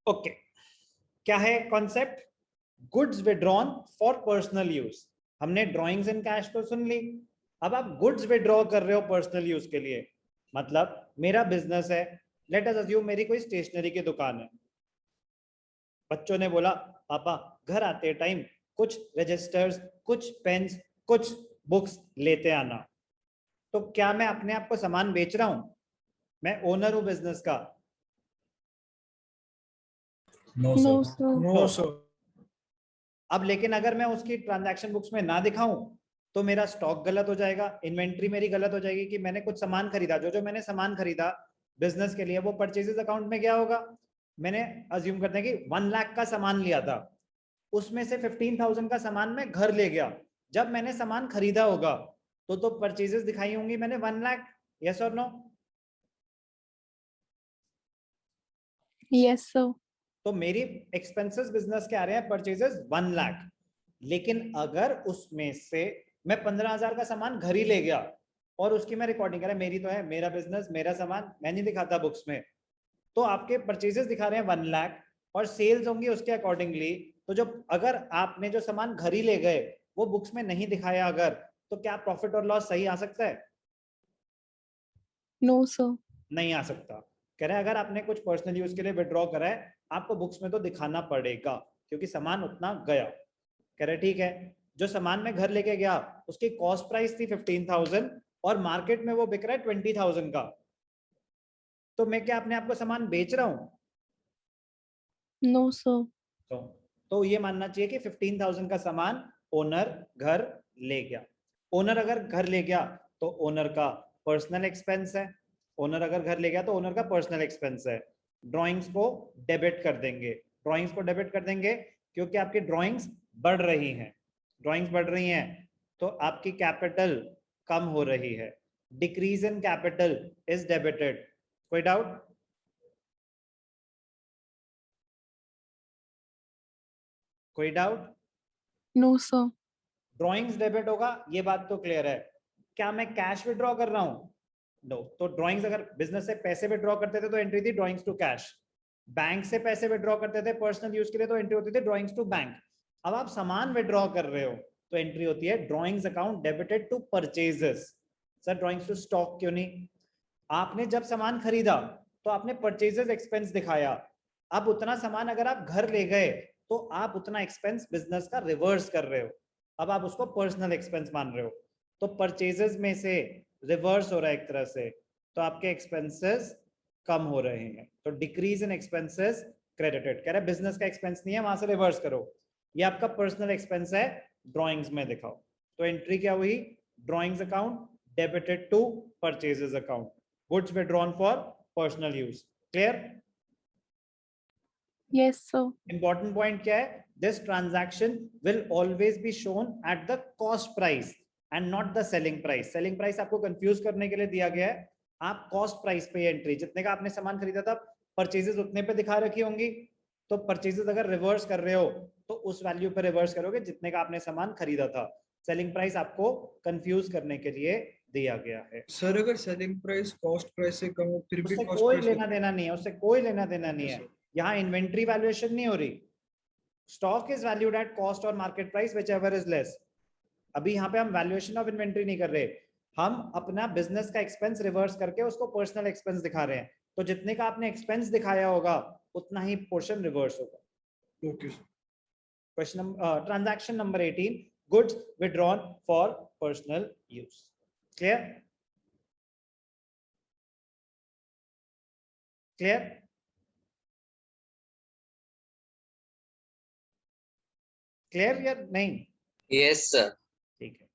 Okay, क्या है concept? Goods withdrawn for personal use. हमने ड्रॉइंग्स इन कैश तो सुन ली, अब आप गुड्स विड्रॉ कर रहे हो पर्सनल यूज के लिए। मतलब मेरा बिजनेस है, लेट अस अज्यूम मेरी कोई स्टेशनरी की दुकान है। बच्चों ने बोला पापा घर आते टाइम कुछ रजिस्टर्स, कुछ पेन्स, कुछ बुक्स लेते आना। तो क्या मैं अपने आप को सामान बेच रहा हूं? मैं ओनर हूं बिजनेस का। No No, sir. sir. No sir. अब लेकिन अगर मैं उसकी ट्रांजैक्शन बुक्स में ना दिखाऊं तो मेरा स्टॉक गलत हो जाएगा, इन्वेंट्री मेरी गलत हो जाएगी कि मैंने कुछ सामान खरीदा, जो जो मैंने सामान खरीदा बिजनेस के लिए वो परचेजेस अकाउंट में क्या होगा? मैंने अज्यूम करते हैं कि 1 लाख का सामान लिया था, उसमें से 15,000 का सामान मैं घर ले गया। जब मैंने सामान खरीदा होगा तो परचेजेस दिखाई होंगी मैंने 1 लाख। यस और नो? Yes, sir. तो मेरी एक्सपेंसेस बिजनेस के आ रहे हैं परचेजेस 1 लाख। लेकिन अगर उसमें से मैं 15,000 का सामान घर ही ले गया और उसकी मैं रिकॉर्डिंग करा, मेरी तो है, मेरा बिजनेस, मेरा सामान, मैं नहीं दिखाता बुक्स में, तो आपके परचेजेस दिखा रहे हैं 1 लाख और सेल्स होंगी उसके अकॉर्डिंगली। तो जो अगर आपने जो सामान घर ही ले गए वो बुक्स में नहीं दिखाया अगर, तो क्या प्रॉफिट और लॉस सही आ सकता है? No, sir. नहीं आ सकता। कह रहे हैं अगर आपने कुछ पर्सनल यूज के लिए विड्रॉ करा है आपको बुक्स में तो दिखाना पड़ेगा क्योंकि सामान उतना गया। कह रहे ठीक है, जो सामान मैं घर लेके गया उसकी कॉस्ट प्राइस थी 15,000 और मार्केट में वो बिक रहा है 20,000 का, तो मैं क्या अपने आप को सामान बेच रहा हूं? No, sir. तो ये मानना चाहिए कि 15,000 का सामान ओनर घर ले गया। ओनर अगर घर ले गया तो ओनर का पर्सनल एक्सपेंस है, ओनर अगर घर ले गया तो ओनर का पर्सनल एक्सपेंस है। ड्राइंग्स को डेबिट कर देंगे, ड्राइंग्स को डेबिट कर देंगे क्योंकि आपकी ड्राइंग्स बढ़ रही हैं, ड्राइंग्स बढ़ रही हैं तो आपकी कैपिटल कम हो रही है। Decrease in capital is debited. कोई डाउट? कोई doubt? No, sir. Drawings debit होगा, ये बात तो क्लियर है। क्या मैं कैश विड्रॉ कर रहा हूं? नो। तो ड्राइंग्स अगर बिजनेस से पैसे विड्रॉ करते थे तो एंट्री थी ड्राइंग्स टू कैश। बैंक से पैसे विड्रॉ करते थे पर्सनल यूज के लिए तो एंट्री होती थी ड्राइंग्स टू बैंक। अब आप सामान विड्रॉ कर रहे हो तो एंट्री होती है drawings account debited to purchases. Sir drawings to stock क्यों नहीं? आपने जब सामान खरीदा तो आपने परचेजेस एक्सपेंस दिखाया, अब उतना सामान अगर आप घर ले गए तो आप उतना एक्सपेंस बिजनेस का रिवर्स कर रहे हो, अब आप उसको पर्सनल एक्सपेंस मान रहे हो, तो परचेजेस में से रिवर्स हो रहा है एक तरह से, तो आपके एक्सपेंसेस कम हो रहे हैं। तो डिक्रीज इन एक्सपेंसेस क्रेडिटेड। कह रहा है बिजनेस का एक्सपेंस नहीं है, वहां से रिवर्स करो, ये आपका पर्सनल एक्सपेंस है, ड्राइंग्स में दिखाओ। तो एंट्री क्या हुई? Drawings account debited to purchases account, goods withdrawn for personal use. Clear? Yes, sir. Important point क्या है? This transaction will always be shown at the cost price and not the selling price. Selling price आपको confuse करने के लिए दिया गया है, आप cost price पे एंट्री, जितने का आपने सामान खरीदा था परचेजेस उतने पे दिखा रखी होंगी, तो परचेजेस अगर रिवर्स कर रहे हो तो उस वैल्यू पे रिवर्स करोगे जितने का आपने सामान खरीदा था। सेलिंग प्राइस आपको कंफ्यूज करने के लिए दिया गया है। सर अगर सेलिंग प्राइस कॉस्ट प्राइस से कम हो फिर भी उससे कॉस्ट कोई प्राइस लेना देना नहीं है, उससे कोई लेना देना नहीं है। यहाँ इन्वेंट्री वैल्यूएशन नहीं हो रही, stock is valued at cost और market price whichever is less. अभी यहाँ पे हम वैल्यूएशन ऑफ इन्वेंट्री नहीं कर रहे, हम अपना बिजनेस का एक्सपेंस रिवर्स करके उसको पर्सनल एक्सपेंस दिखा रहे हैं, तो जितने का आपने एक्सपेंस दिखाया होगा उतना ही पोर्शन रिवर्स होगा। Okay. Question transaction number 18, goods withdrawn for personal use. Clear? Clear? Clear या नहीं? Yes sir. ठीक है।